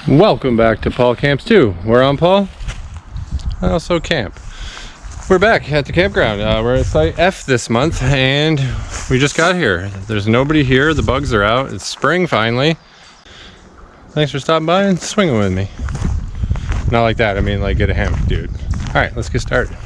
Welcome back to Paul Camps 2. Where I'm Paul, I also camp. We're back at the campground. We're at Site F this month and we just got here. There's nobody here, the bugs are out, it's spring finally. Thanks for stopping by and swinging with me. Not like that, I mean like get a hammock, dude. Alright, let's get started.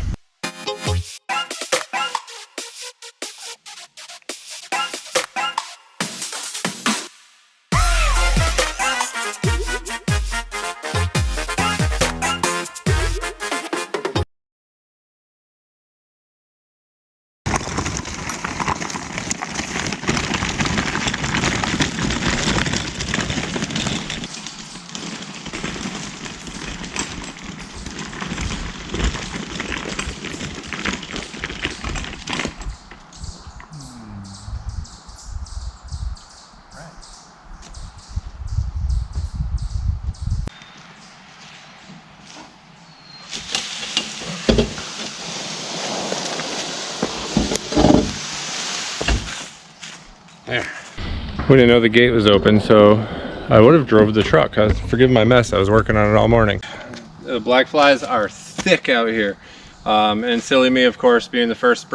There. We didn't know the gate was open, so I would have drove the truck. Forgive my mess, I was working on it all morning. The black flies are thick out here. And silly me, of course, being the first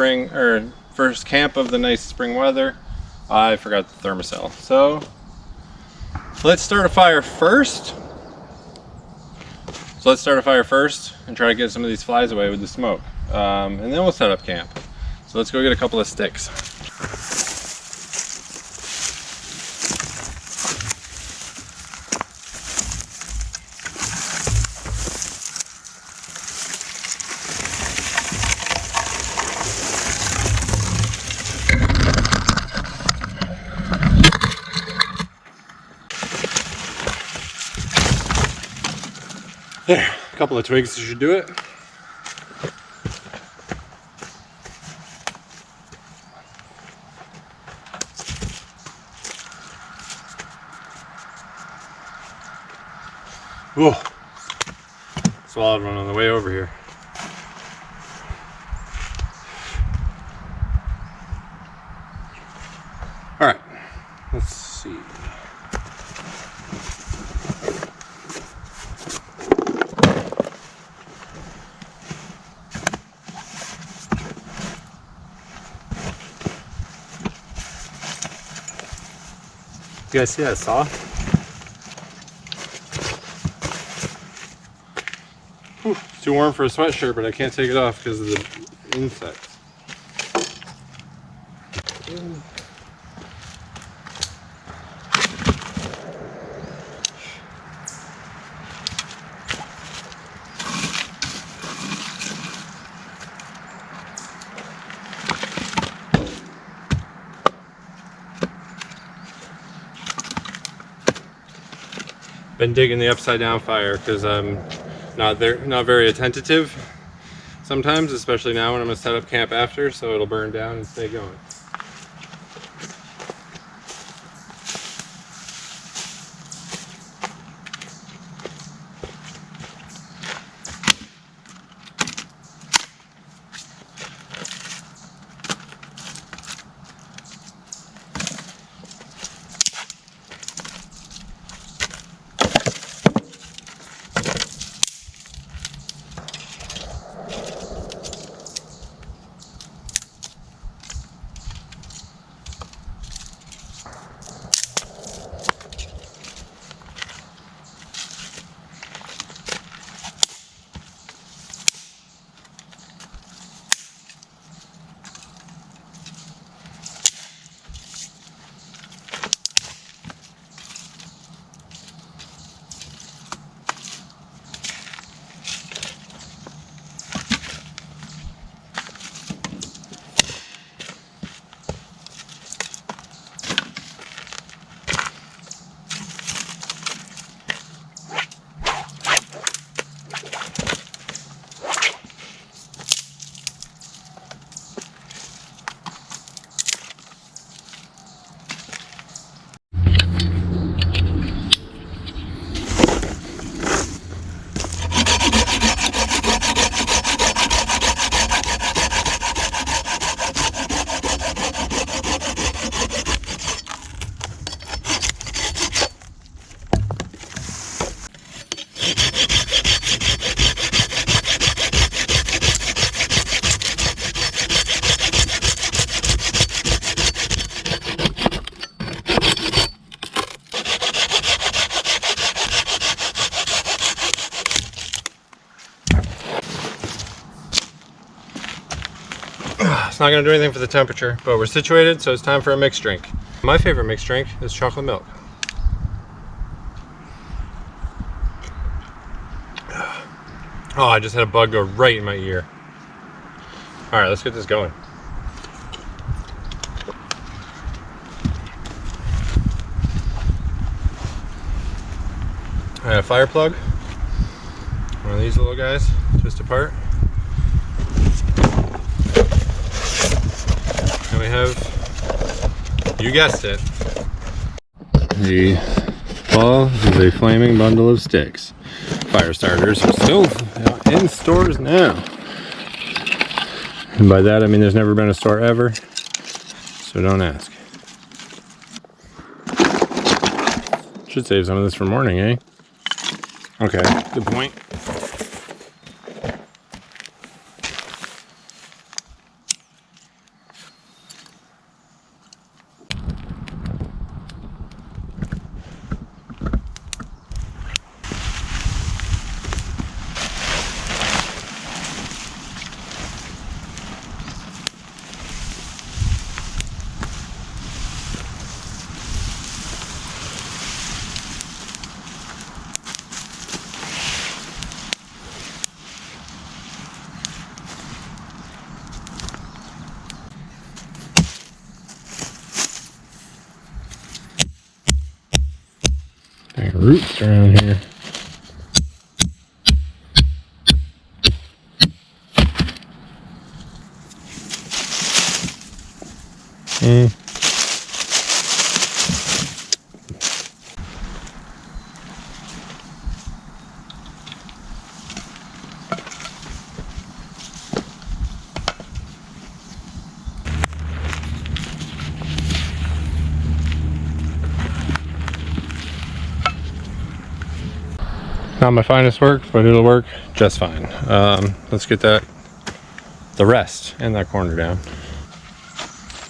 camp of the nice spring weather, I forgot the thermocell. So let's start a fire first. And try to get some of these flies away with the smoke. And then we'll set up camp. So let's go get a couple of sticks. There, a couple of twigs should do it. Whoa, swallowed one on the way over here. All right, let's see. You guys see that saw? Whew, it's too warm for a sweatshirt, but I can't take it off because of the insects. Been digging the upside down fire because I'm not very attentive sometimes, especially now when I'm gonna set up camp after, so it'll burn down and stay going. It's not gonna do anything for the temperature, but we're situated, so it's time for a mixed drink. My favorite mixed drink is chocolate milk. Oh, I just had a bug go right in my ear. All right, let's get this going. I have a fire plug. One of these little guys, twist apart. And we have, you guessed it, the ball is a flaming bundle of sticks. Fire starters are still in stores now. And by that I mean there's never been a store ever, so don't ask. Should save some of this for morning, eh? Okay, good point. Roots around here. Not my finest work, but it'll work just fine. Let's get the rest in that corner down.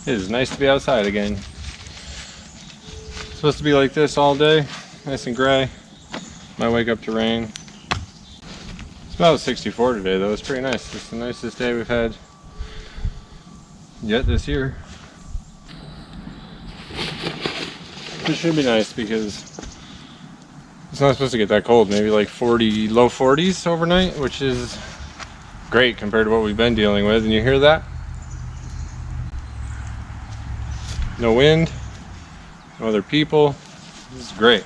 It is nice to be outside again. It's supposed to be like this all day, nice and gray. Might wake up to rain. It's about 64 today though, it's pretty nice. It's the nicest day we've had yet this year. It should be nice because it's not supposed to get that cold, maybe like 40, low 40s overnight, which is great compared to what we've been dealing with. And you hear that? No wind, no other people. This is great.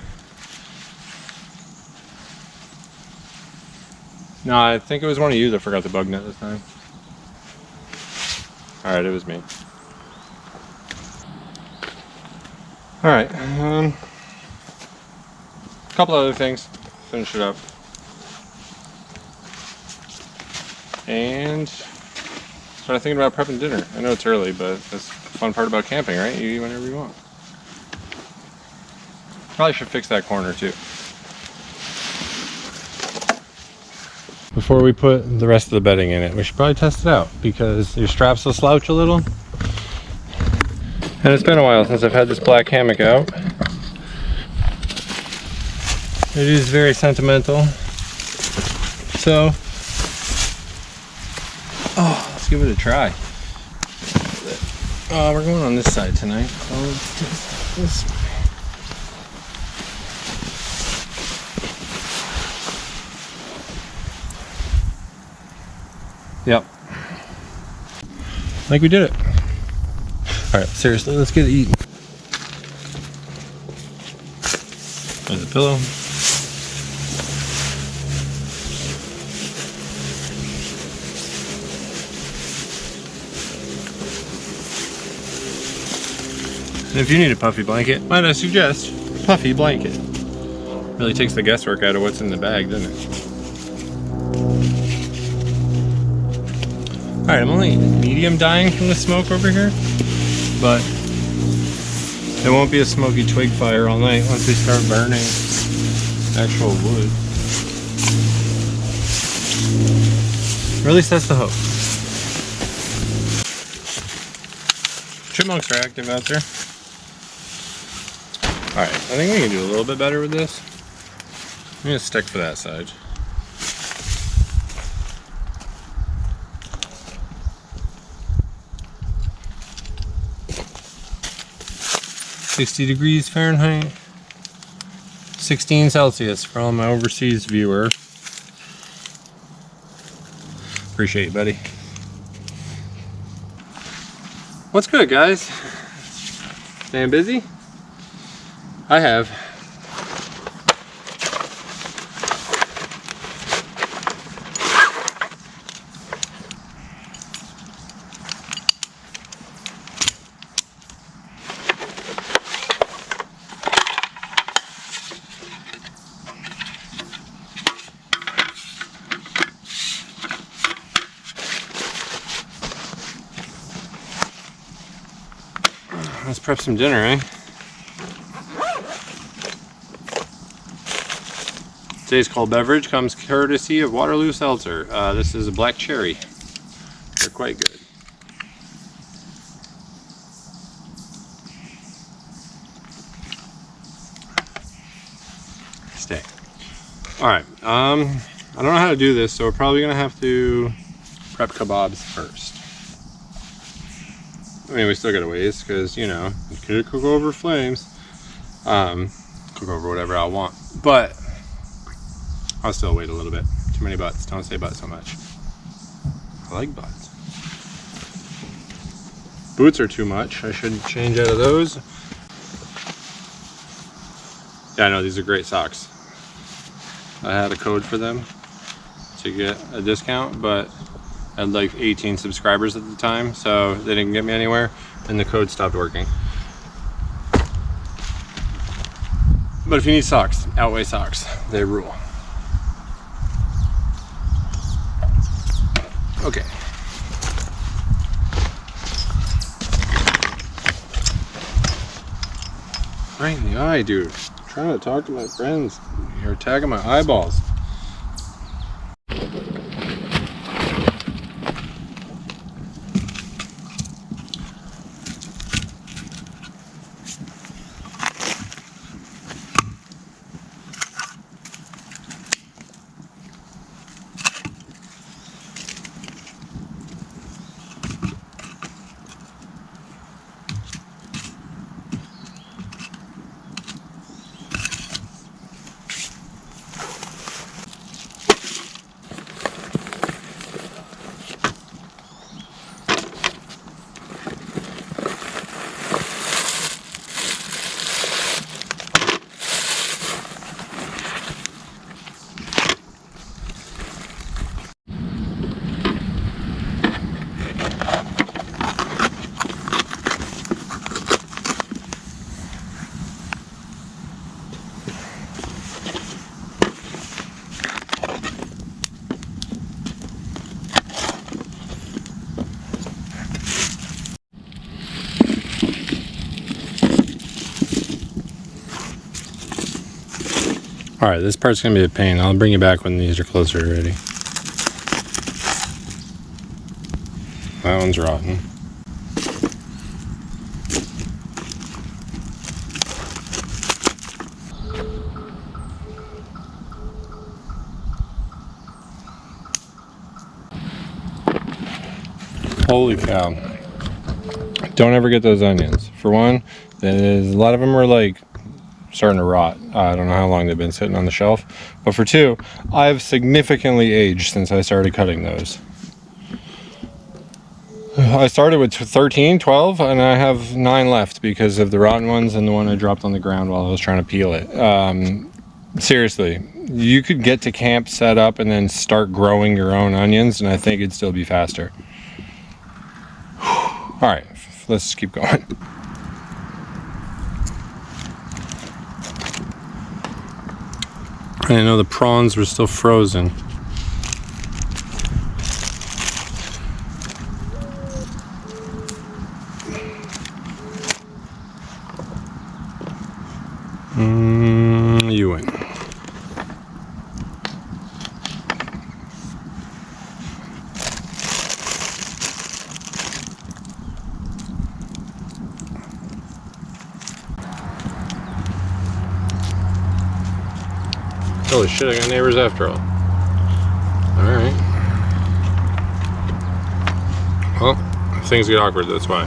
No, I think it was one of you that forgot the bug net this time. Alright, it was me. Alright, a couple other things, finish it up. And started thinking about prepping dinner. I know it's early, but that's the fun part about camping, right? You eat whenever you want. Probably should fix that corner too. Before we put the rest of the bedding in it, we should probably test it out because your straps will slouch a little. And it's been a while since I've had this black hammock out. It is very sentimental. So, let's give it a try. We're going on this side tonight. So let's test this way. Yep. I think we did it. Alright, seriously, let's get it eaten. There's a pillow. And if you need a puffy blanket, might I suggest puffy blanket. Really takes the guesswork out of what's in the bag, doesn't it? Alright, I'm only medium dying from the smoke over here, but it won't be a smoky twig fire all night once we start burning actual wood. Or at least that's the hope. Chipmunks are active out there. Alright, I think we can do a little bit better with this. I'm going to stick for that side. 60 degrees Fahrenheit, 16 Celsius for all my overseas viewers. Appreciate you, buddy. What's good, guys? Staying busy? I have. Let's prep some dinner, eh? Today's cold beverage comes courtesy of Waterloo Seltzer. This is a black cherry. They're quite good. Stay. Alright, I don't know how to do this, so we're probably gonna have to prep kebabs first. I mean, we still got a ways, because, you know, you could cook over flames. Cook over whatever I want. But I'll still wait a little bit. Too many butts. Don't say butt so much. I like butts. Boots are too much. I should change out of those. Yeah, I know, these are great socks. I had a code for them to get a discount, but I had like 18 subscribers at the time, so they didn't get me anywhere, and the code stopped working. But if you need socks, Outway socks. They rule. Okay. Right in the eye, dude. I'm trying to talk to my friends. You're attacking my eyeballs. Alright, this part's going to be a pain. I'll bring you back when these are closer already. That one's rotten. Holy cow. Don't ever get those onions. For one, a lot of them are like starting to rot. I don't know how long they've been sitting on the shelf. But for two, I've significantly aged since I started cutting those. I started with 13, 12, and I have 9 left because of the rotten ones and the one I dropped on the ground while I was trying to peel it. Seriously, you could get to camp set up and then start growing your own onions, and I think it'd still be faster. Alright, let's keep going. I know the prawns were still frozen. You win. Holy shit, I got neighbors after all. Alright. Well, if things get awkward, that's why.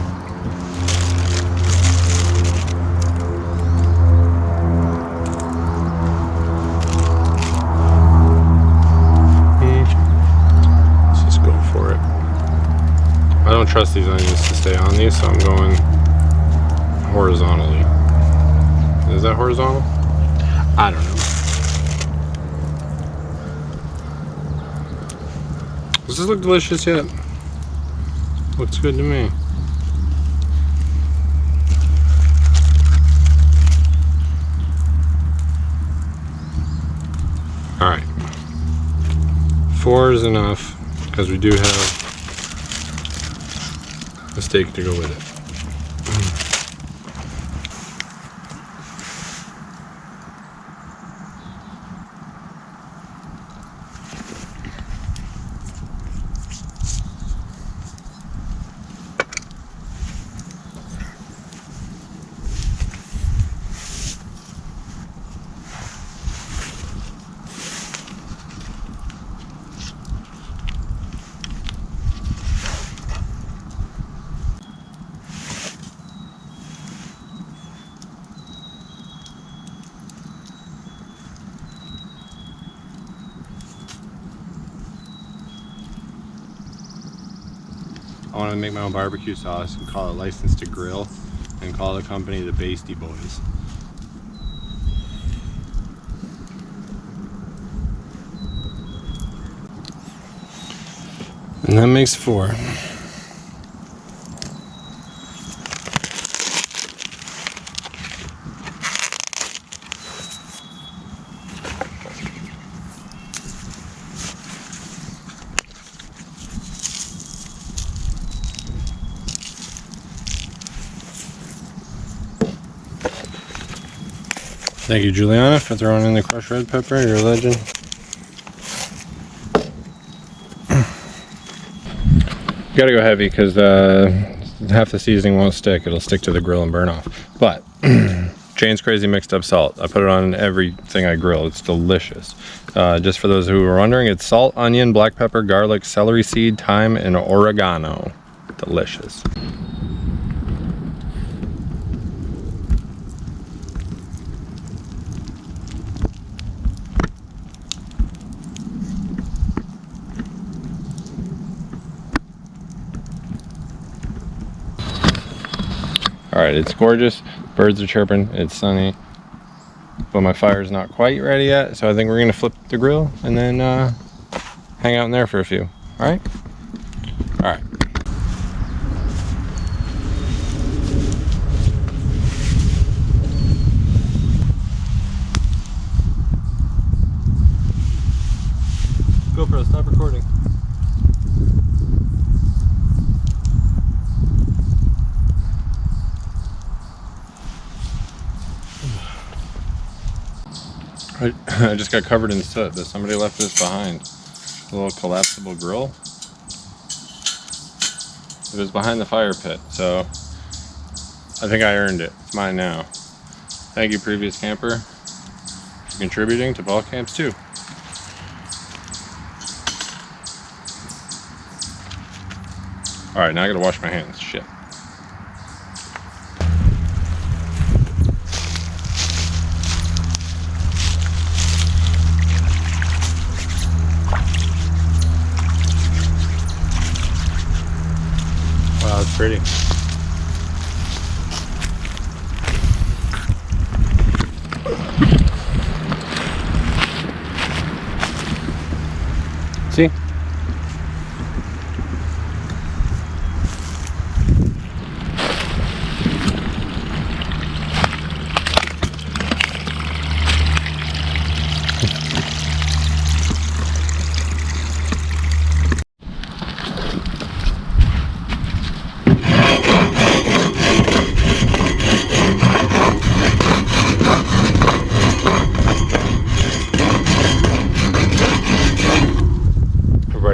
don't trust these onions to stay on these, so I'm going horizontally. Is that horizontal? I don't know. Does this look delicious yet? Looks good to me. Alright. 4 is enough, because we do have a steak to go with it. I want to make my own barbecue sauce and call it License to Grill and call the company the Basty Boys. And that makes 4. Thank you, Juliana, for throwing in the crushed red pepper. You're a legend. You gotta go heavy because half the seasoning won't stick. It'll stick to the grill and burn off. But Jane's Crazy Mixed Up Salt. I put it on everything I grill. It's delicious. Just for those who were wondering, it's salt, onion, black pepper, garlic, celery seed, thyme, and oregano. Delicious. Alright, it's gorgeous. Birds are chirping. It's sunny. But my fire's not quite ready yet, so I think we're going to flip the grill and then hang out in there for a few. Alright? Alright. GoPro, stop recording. I just got covered in soot, but somebody left this behind. A little collapsible grill. It was behind the fire pit, so I think I earned it. It's mine now. Thank you, previous camper, for contributing to fall camps too. Alright, now I gotta wash my hands. Shit. Wow, it's pretty. See?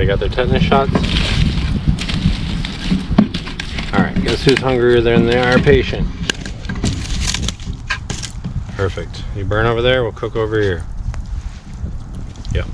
Got their tetanus shots. Alright, guess who's hungrier than they are patient? Perfect. You burn over there, we'll cook over here. Yep.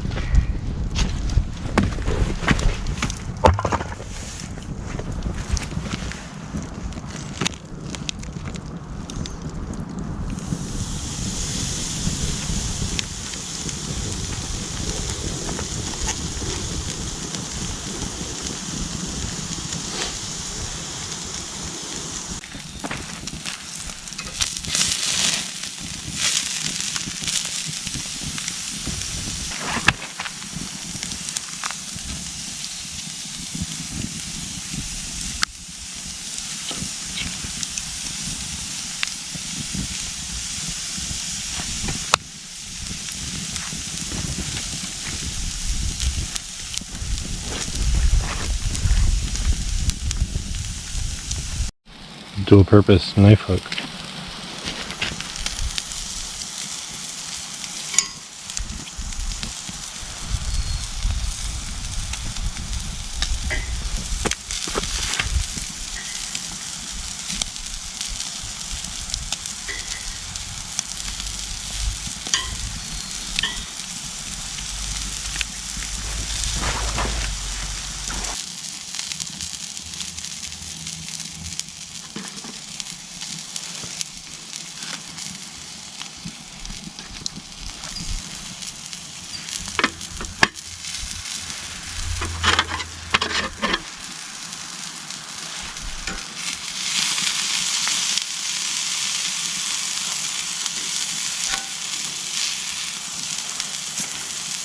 dual purpose knife hook.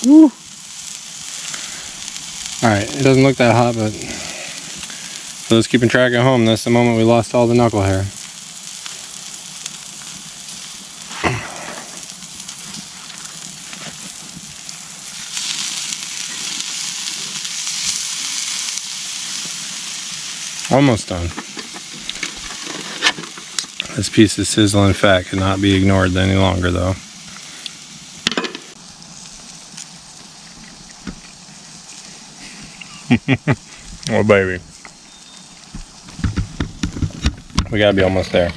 Woo. Alright, it doesn't look that hot, but for those keeping track at home, that's the moment we lost all the knuckle hair. Almost done. This piece of sizzling fat cannot be ignored any longer though. Oh baby. We gotta be almost there.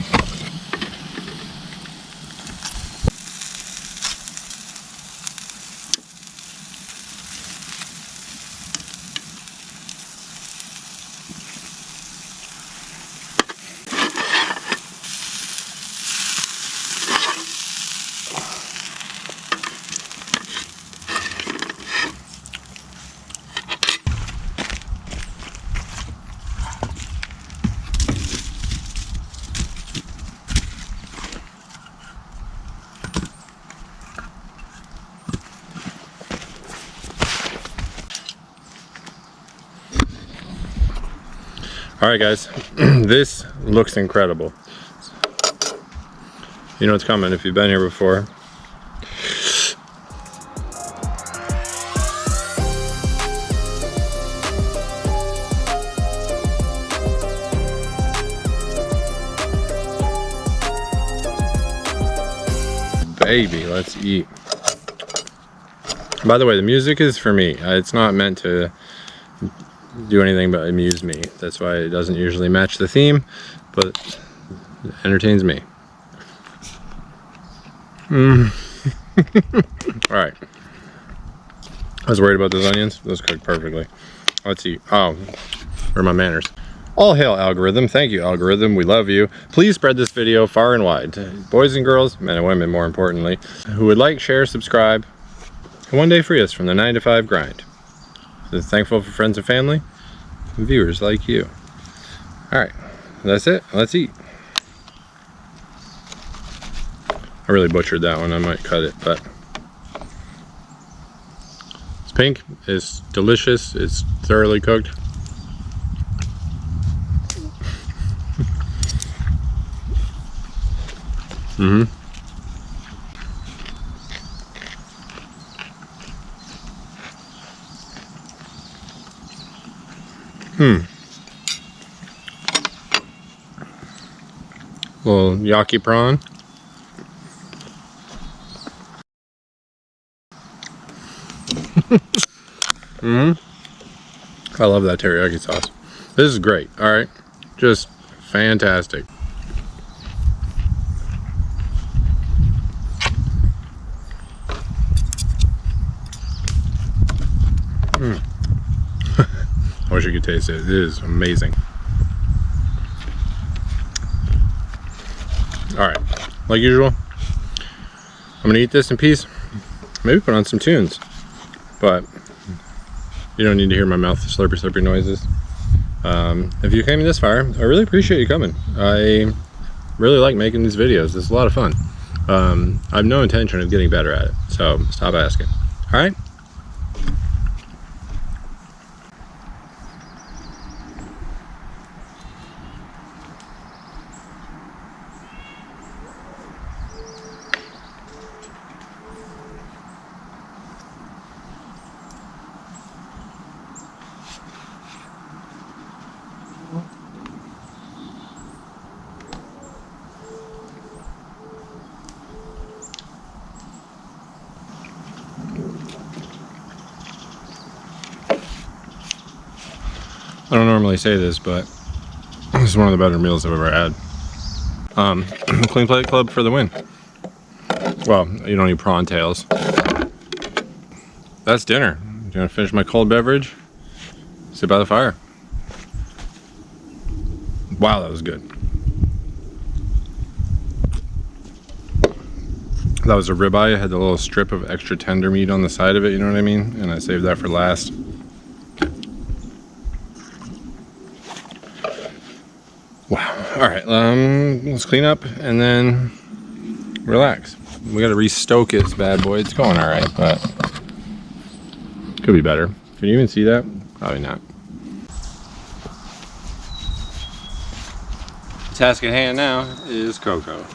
Alright guys, this looks incredible. You know what's coming if you've been here before. Baby, let's eat. By the way, the music is for me. It's not meant to do anything but amuse me. That's why it doesn't usually match the theme, but it entertains me. Alright. I was worried about those onions. Those cooked perfectly. Let's eat. Oh, where are my manners? All hail algorithm. Thank you, algorithm. We love you. Please spread this video far and wide to boys and girls, men and women more importantly, who would like, share, subscribe, and one day free us from the 9-to-5 grind. So thankful for friends and family and viewers like you. Alright, that's it. Let's eat. I really butchered that one. I might cut it, but it's pink. It's delicious. It's thoroughly cooked. Little yaki prawn. I love that teriyaki sauce. This is great. All right, just fantastic. I wish you could taste it. It is amazing. Alright, like usual, I'm gonna eat this in peace. Maybe put on some tunes, but you don't need to hear my mouth slurpy slurpy noises. If you came this far, I really appreciate you coming. I really like making these videos. It's a lot of fun. I have no intention of getting better at it, so stop asking. Alright? I don't normally say this, but this is one of the better meals I've ever had. Clean Plate Club for the win. Well, you don't need prawn tails. That's dinner. I'm gonna finish my cold beverage, sit by the fire. Wow, that was good. That was a ribeye. I had the little strip of extra tender meat on the side of it, you know what I mean? And I saved that for last. Wow. All right, let's clean up and then relax. We gotta restoke this bad boy. It's going all right, but could be better. Can you even see that? Probably not. The task at hand now is cocoa.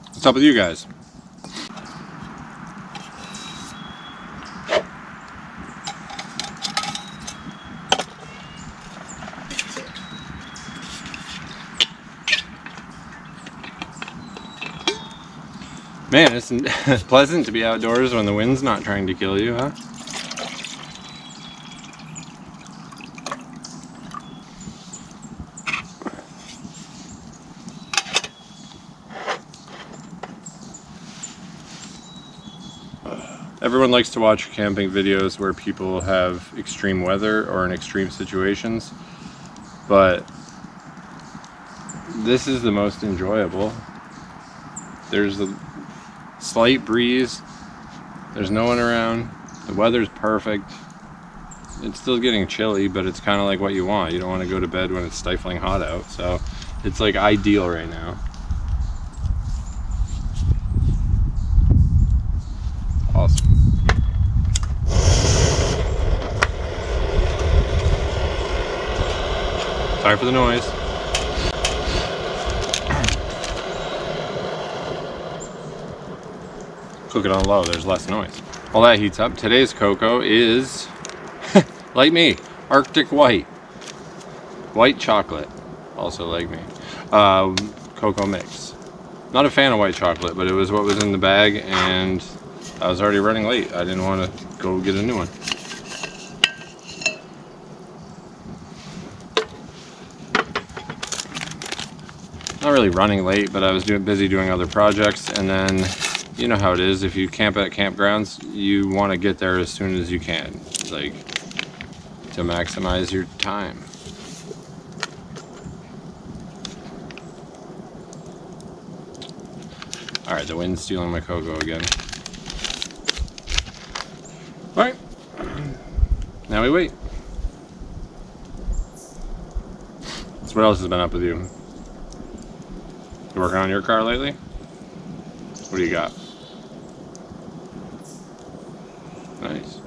What's up with you guys? Man, it's pleasant to be outdoors when the wind's not trying to kill you, huh? Everyone likes to watch camping videos where people have extreme weather or in extreme situations, but this is the most enjoyable. There's a slight breeze, there's no one around, the weather's perfect. It's still getting chilly, but it's kind of like what you want. You don't want to go to bed when it's stifling hot out, so it's like ideal right now. Awesome. Sorry for the noise. Cook it on low, there's less noise. While that heats up, today's cocoa is, like me, Arctic White. White chocolate, also like me. Cocoa mix. Not a fan of white chocolate, but it was what was in the bag, and I was already running late. I didn't want to go get a new one. Not really running late, but I was busy doing other projects, and then you know how it is. If you camp at campgrounds, you want to get there as soon as you can, like to maximize your time. All right, the wind's stealing my cocoa again. All right, now we wait. So what else has been up with you? You working on your car lately? What do you got? Nice.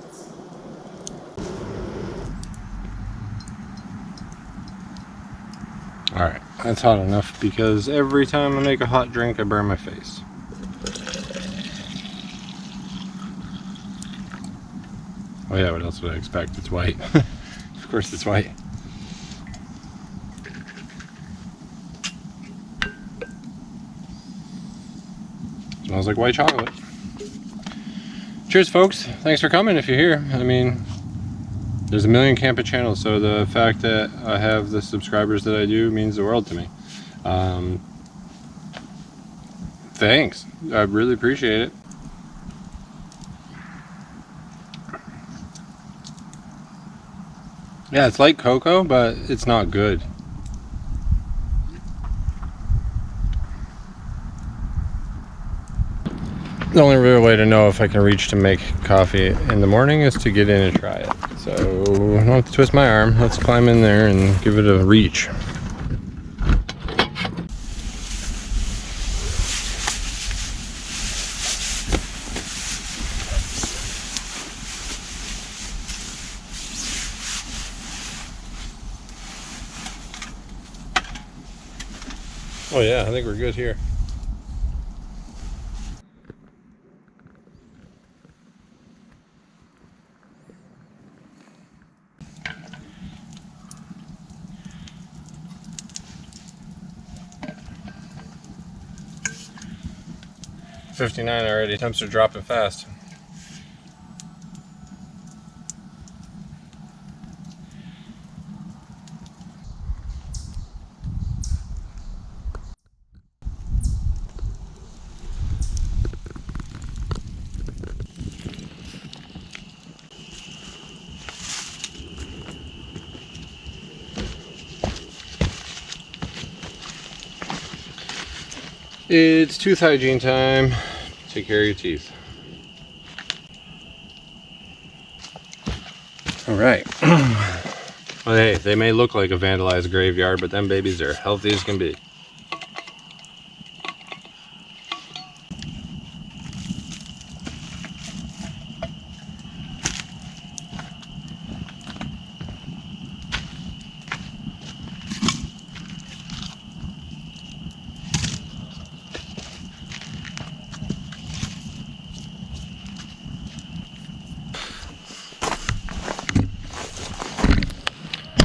All right, that's hot enough because every time I make a hot drink, I burn my face. Oh yeah, what else would I expect? It's white. Of course it's white. Smells like white chocolate. Cheers, folks. Thanks for coming if you're here. I mean, there's a million camping channels, so the fact that I have the subscribers that I do means the world to me. Thanks. I really appreciate it. Yeah, it's like cocoa, but it's not good. The only real way to know if I can reach to make coffee in the morning is to get in and try it. So I don't have to twist my arm. Let's climb in there and give it a reach. Oh yeah, I think we're good here. 59 already. Temps are dropping fast. It's tooth hygiene time. Take care of your teeth. All right. Well, hey, they may look like a vandalized graveyard, but them babies are healthy as can be.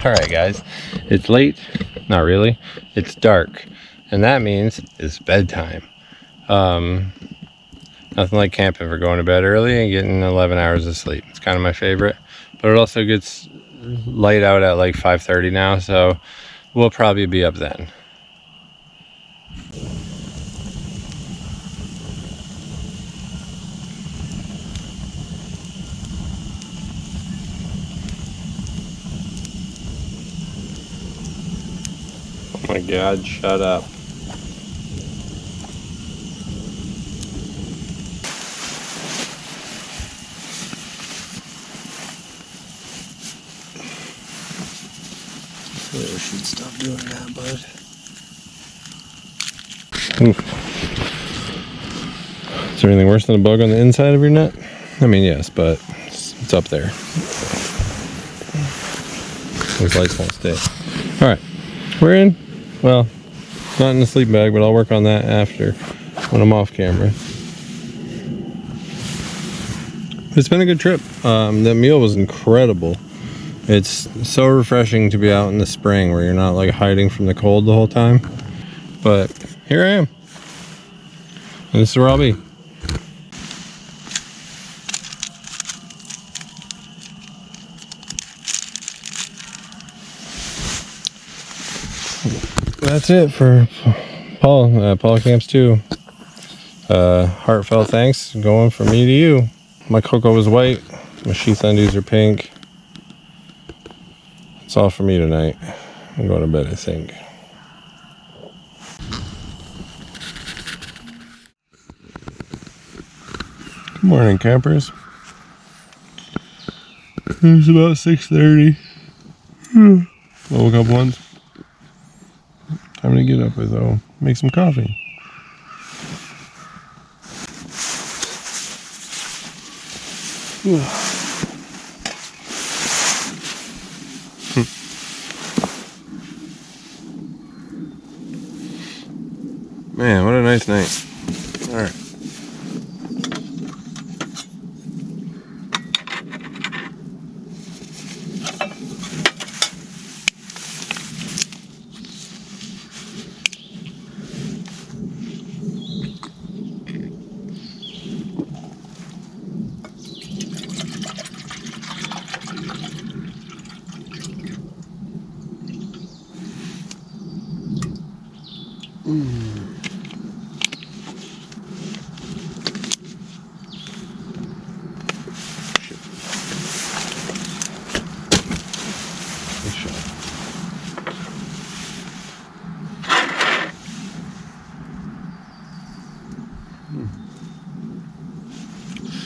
All right, guys, it's late. Not really. It's dark, and that means it's bedtime. Nothing like camping for going to bed early and getting 11 hours of sleep. It's kind of my favorite, but it also gets light out at like 5:30 now, so we'll probably be up then. Oh my God, shut up. Really should stop doing that, bud. Is there anything worse than a bug on the inside of your net? I mean, yes, but it's up there. Those lights won't stay. All right, we're in. Well, not in the sleep bag, but I'll work on that after when I'm off camera. It's been a good trip. The meal was incredible. It's so refreshing to be out in the spring where you're not like hiding from the cold the whole time. But here I am. And this is where I'll be. That's it for Paul Camps 2. Heartfelt thanks going from me to you. My cocoa is white. My sheath undies are pink. It's all for me tonight. I'm going to bed, I think. Good morning, campers. It's about 6:30. Woke up once. Time to get up with though. Make some coffee. Man, what a nice night. All right.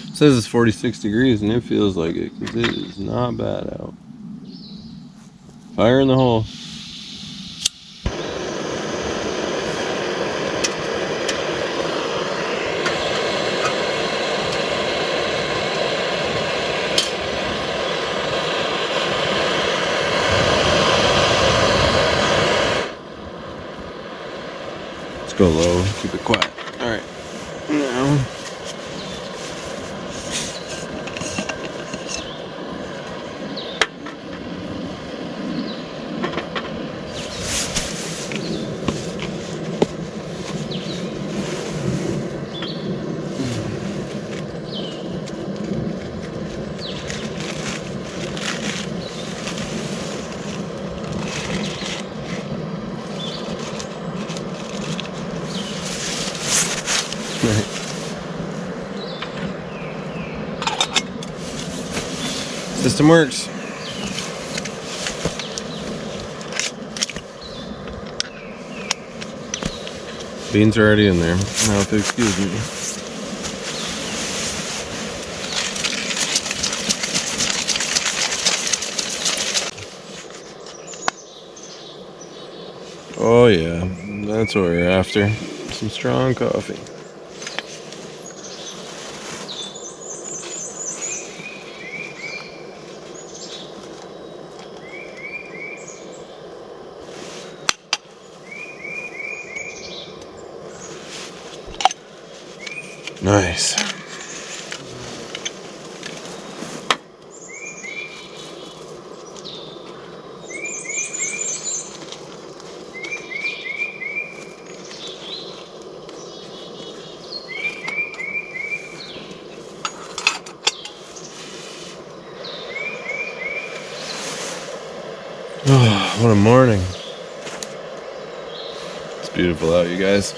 It says it's 46 degrees and it feels like it because it is not bad out. Fire in the hole. Let's go low, keep it quiet. All right, now. System works. Beans are already in there. Now if you excuse me. Oh yeah, that's what we're after. Some strong coffee. Nice. Oh, what a morning. It's beautiful out, you guys.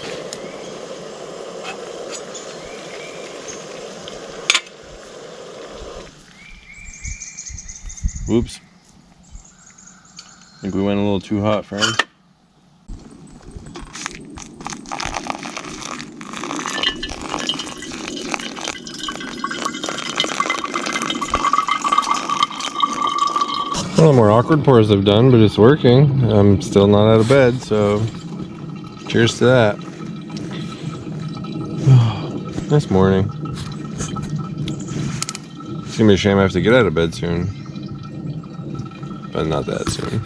Whoops. I think we went a little too hot, friends. Well, more awkward pours I've done, but it's working. I'm still not out of bed, so cheers to that. Nice morning. It's gonna be a shame I have to get out of bed soon, but not that soon.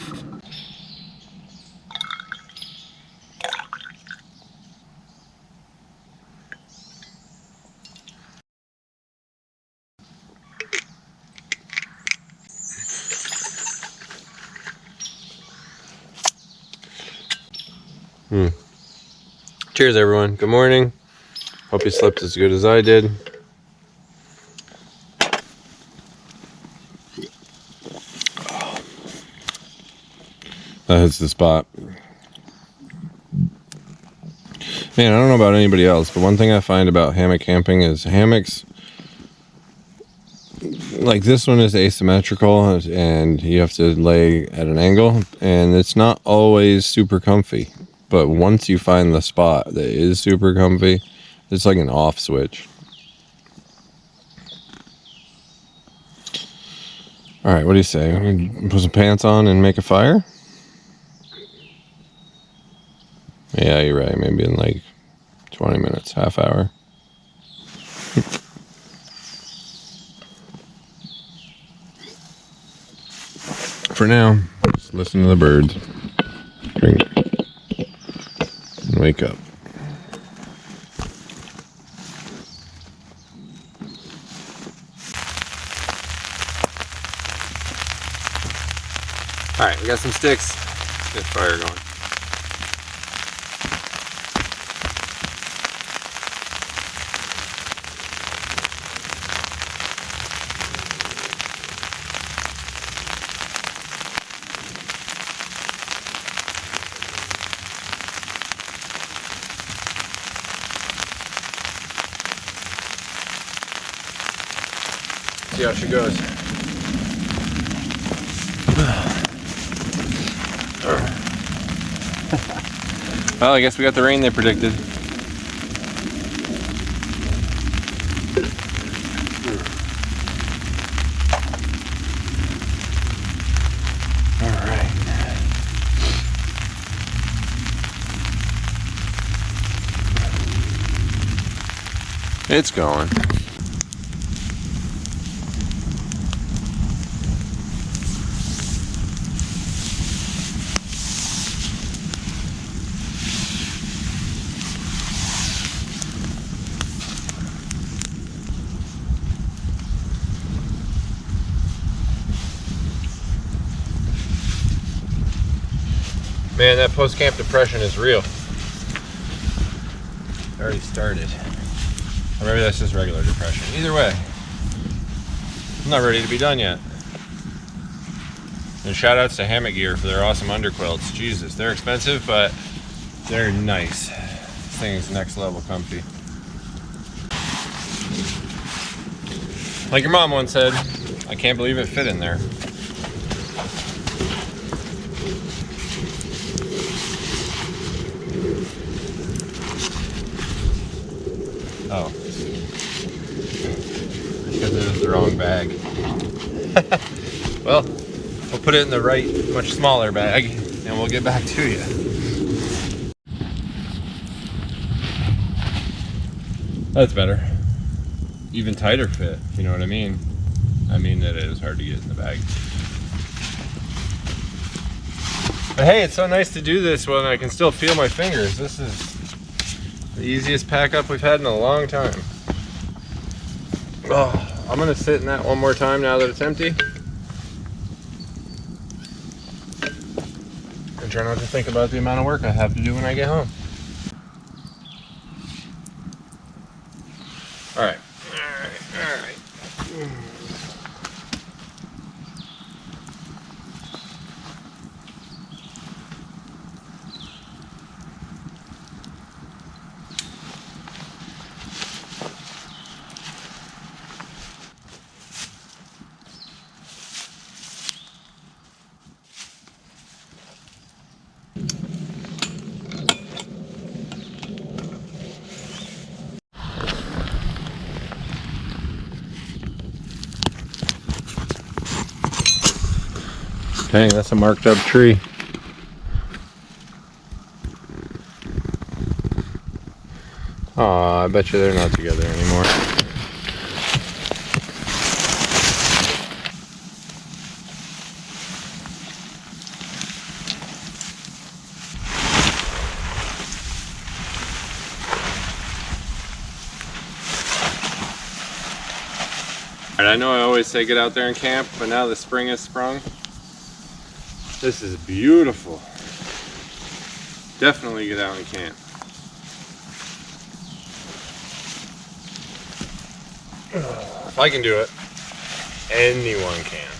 Cheers, everyone. Good morning. Hope you slept as good as I did. That hits the spot. Man, I don't know about anybody else, but one thing I find about hammock camping is hammocks, like this one is asymmetrical and you have to lay at an angle, and it's not always super comfy. But once you find the spot that is super comfy, it's like an off switch. All right, what do you say? We put some pants on and make a fire? Yeah, you're right. Maybe in like 20 minutes, half hour. For now, just listen to the birds. Drink. And wake up. Alright, we got some sticks. Get fire going. See how she goes. Well, I guess we got the rain they predicted. All right. It's going. Man, that post-camp depression is real. It already started. Or maybe that's just regular depression. Either way, I'm not ready to be done yet. And shout outs to Hammock Gear for their awesome underquilts. Jesus, they're expensive, but they're nice. This thing is next level comfy. Like your mom once said, I can't believe it fit in there. Oh. Because it was the wrong bag. Well, we'll put it in the right, much smaller bag, and we'll get back to you. That's better. Even tighter fit, you know what I mean? I mean that it is hard to get in the bag. But hey, it's so nice to do this when I can still feel my fingers. This is the easiest pack up we've had in a long time. Oh, I'm gonna sit in that one more time now that it's empty. And try not to think about the amount of work I have to do when I get home. All right. Dang, that's a marked up tree. Aw, I bet you they're not together anymore. Alright, I know I always say get out there and camp, but now the spring has sprung. This is beautiful. Definitely get out and camp. If I can do it, anyone can.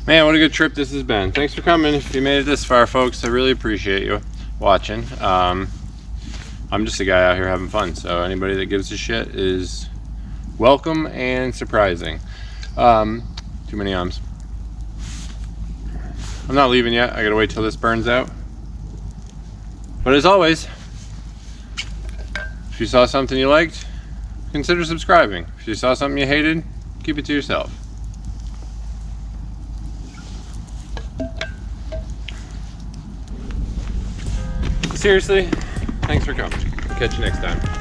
Man, what a good trip this has been. Thanks for coming. If you made it this far, folks, I really appreciate you watching. I'm just a guy out here having fun, so anybody that gives a shit is welcome and surprising. Too many ums. I'm not leaving yet. I gotta wait till this burns out. But as always, if you saw something you liked, consider subscribing. If you saw something you hated, keep it to yourself. Seriously, thanks for coming. Catch you next time.